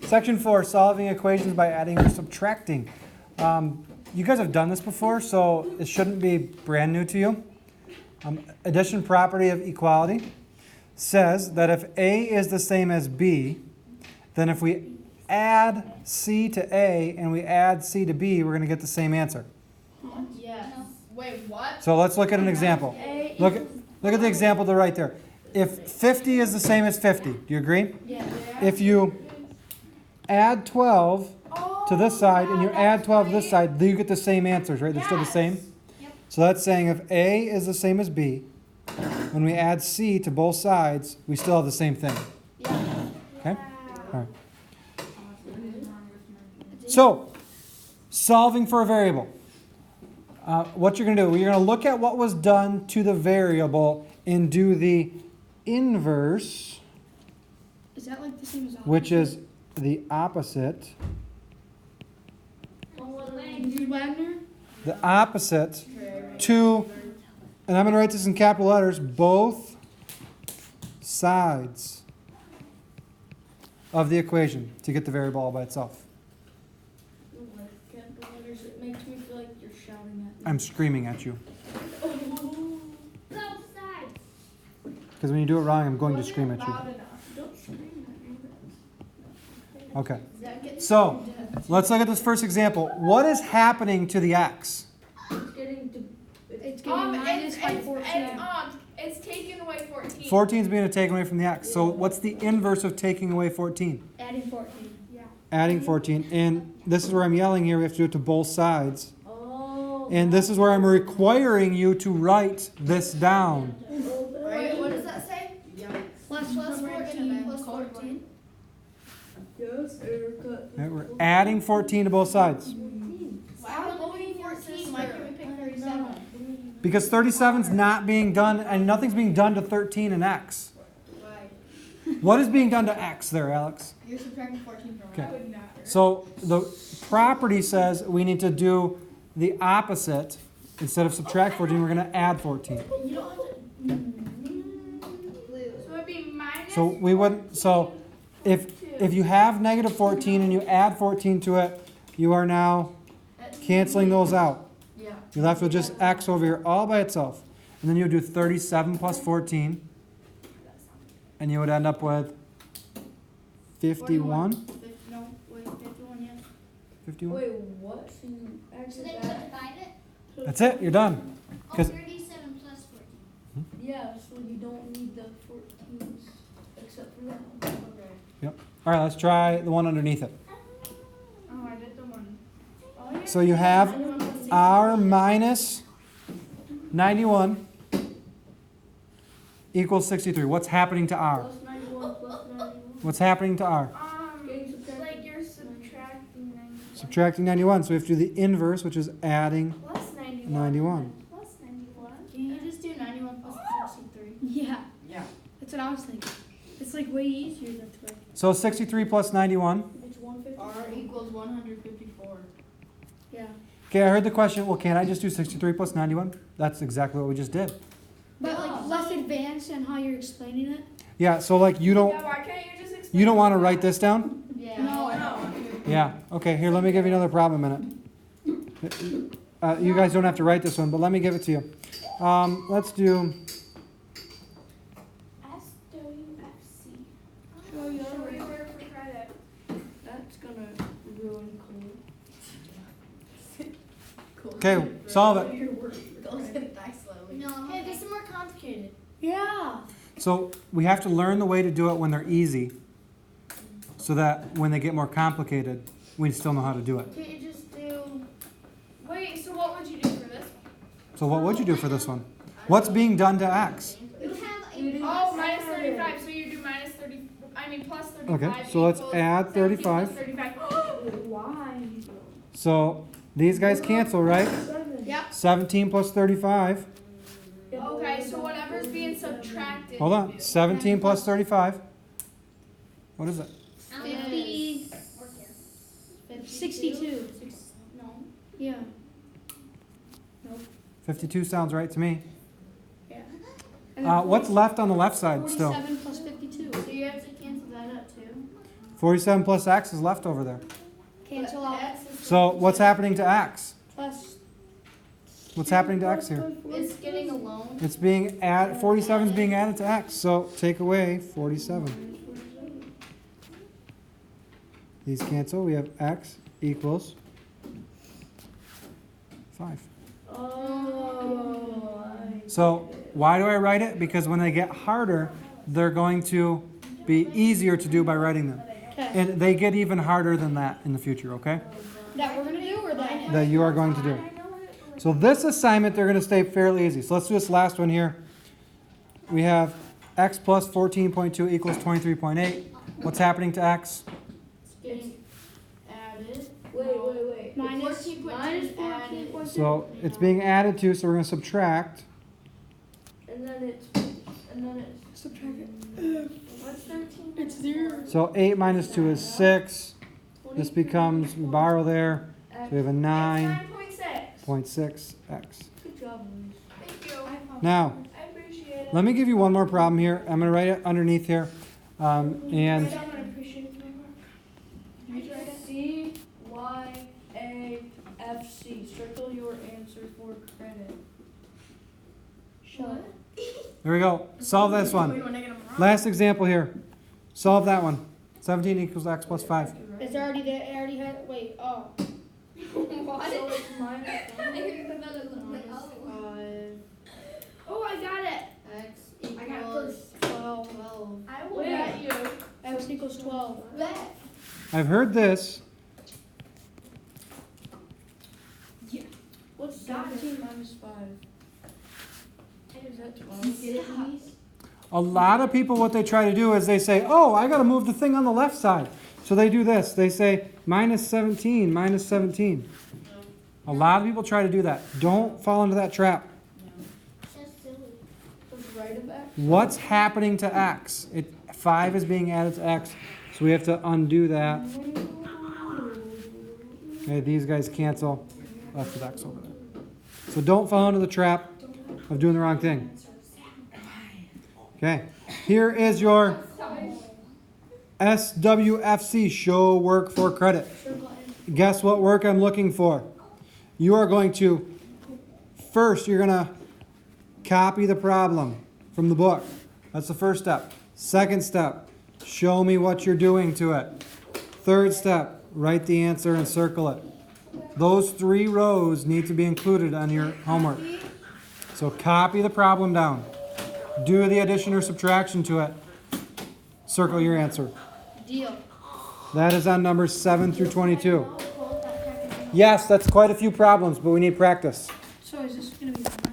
Section 4, solving equations by adding or subtracting. You guys have done this before, so it shouldn't be brand new to you. Addition property of equality says that if A is the same as B, then if we add C to A and we add C to B, we're going to get the same answer. Yes. Wait, what? So let's look at an example. Look at the example to the right there. If 50 is the same as 50, do you agree? Yeah. If you add 12 to this side and you add 12 to this side, you get the same answers, right? They're still the same? Yep. So that's saying if A is the same as B, when we add C to both sides, we still have the same thing. Yeah. Okay? All right. So, solving for a variable. What you're going to do, you're going to look at what was done to the variable and do the inverse, Is that like the same as opposite? which is the opposite. Wagner? The opposite to, and I'm going to write this in capital letters, both sides of the equation to get the variable all by itself. It makes me feel like you're shouting at me. I'm screaming at you. Both sides. Because when you do it wrong, I'm going to scream at you. Don't scream at me. Okay. So, let's look at this first example. What is happening to the x? It's getting minus by 14. It's taking away 14. 14 is being taken away from the x. So, what's the inverse of taking away 14? Adding 14. Yeah. Adding 14. And this is where I'm yelling here. We have to do it to both sides. Oh. And this is where I'm requiring you to write this down. Wait, what does that say? Plus 14 plus 14. Yes, Erica. Right, we're adding 14 to both sides. Why would we 14? Why can't we pick 37? Because 37 is not being done, and nothing's being done to 13 and x. Right. What is being done to x there, Alex? You're subtracting 14 from Okay. it. So the property says we need to do the opposite. Instead of subtract 14, we're going to add 14. You don't have to. So it'd be minus. So we would. So if you have negative 14 and you add 14 to it, you are now canceling those out. Yeah. You're left with just x over here all by itself. And then you would do 37 plus 14. And you would end up with 51. No, wait, 51, yeah. 51. Wait, what? So you So actually then divide it? That's it. You're done. Oh, 'Cause- 37 plus 14. Yeah, so you don't need the 14s except for that one. Okay. Yep. All right, let's try the one underneath it. Oh, I did the one. Oh, yeah. So you have r minus 91 equals 63. What's happening to r? Plus 91 plus 91. What's happening to r? Like you're subtracting 91. Subtracting 91. So we have to do the inverse, which is adding Plus 91. 91. Plus 91. Can you just do 91 plus 63? Yeah. Yeah. That's what I was thinking. It's like way easier than 12. So 63 plus 91. It's 150. R equals 154. Yeah. Okay, I heard the question, well, can't I just do 63 plus 91? That's exactly what we just did. But like less advanced in how you're explaining it. Yeah, so like you don't why can't you just explain? you don't want to write this down? Yeah. No. Yeah. Okay, here, let me give you another problem in it. You guys don't have to write this one, but let me give it to you. Let's do SWFC. Show you. Show me where for credit. That's gonna ruin Cole. okay, solve it. Goes and die slowly. No. Hey, this is more complicated. Yeah. So we have to learn the way to do it when they're easy, so that when they get more complicated, we still know how to do it. Can't you just do... Wait, so what would you do for this one? So what would you do for this one? What's being done to x? You have Oh, minus 35, so you do minus 30... I mean plus 35 Okay, so let's equals add 17 plus 35. 35. Why? So these guys cancel, right? Yep. 17 plus 35. Okay, so whatever's being subtracted. Hold on. 17 plus 35. What is it? 50. 62. No. Yeah. 52 sounds right to me. Yeah. And then What's left on the left side still? 47 plus 52. So you have to cancel that out too. 47 plus x is left over there. Cancel out. So what's happening to x? Plus. What's happening to x here? It's getting a loan. It's being 47 is being added to x. So take away 47. These cancel. We have x equals 5. Oh. So why do I write it? Because when they get harder, they're going to be easier to do by writing them. Okay. And they get even harder than that in the future, okay? That we're gonna do or that? That you are going to do. So this assignment, they're going to stay fairly easy. So let's do this last one here. We have x plus 14.2 equals 23.8. What's happening to x? It's getting added. Wait. Minus 14.2 14.2. So it's being added to, so we're going to subtract. And then it's subtract it. What's 13? It's 0. So 8 minus 2 is 6. This becomes, we borrow there. So we have a 9.6 9.6. x. Good job, Louise. Thank you. Now, I appreciate it. let me give you one more problem here. I'm going to write it underneath here. And I'm gonna appreciate it. CYAFC. Circle your answer for credit. What? there we go. Solve this one. We wanna get 'em wrong. Last example here. Solve that one. 17 equals x plus 5. It's already there. It already had. Wait. Oh. What? So it's minus I heard about it like, oh. 5. Oh, I got it. X I got equals 12. I will Wait. bet you. X equals 12. Bet. I've heard this. What's 17 minus 5? Is that 12? You get it, Louise? A lot of people, what they try to do is they say, oh, I got to move the thing on the left side. So they do this. They say minus 17, minus 17. A lot of people try to do that. Don't fall into that trap. That's silly. Let's write it back. What's happening to x? 5 is being added to x. So we have to undo that. Okay, these guys cancel. Left with x over there. So don't fall into the trap of doing the wrong thing. Okay, here is your SWFC, show work for credit. Guess what work I'm looking for? You are going to, first you're going to copy the problem from the book. That's the first step. Second step, show me what you're doing to it. Third step, write the answer and circle it. Those 3 rows need to be included on your homework. So copy the problem down. Do the addition or subtraction to it. Circle your answer. Deal. That is on numbers 7 through 22. Yes, that's quite a few problems, but we need practice. So is this going to be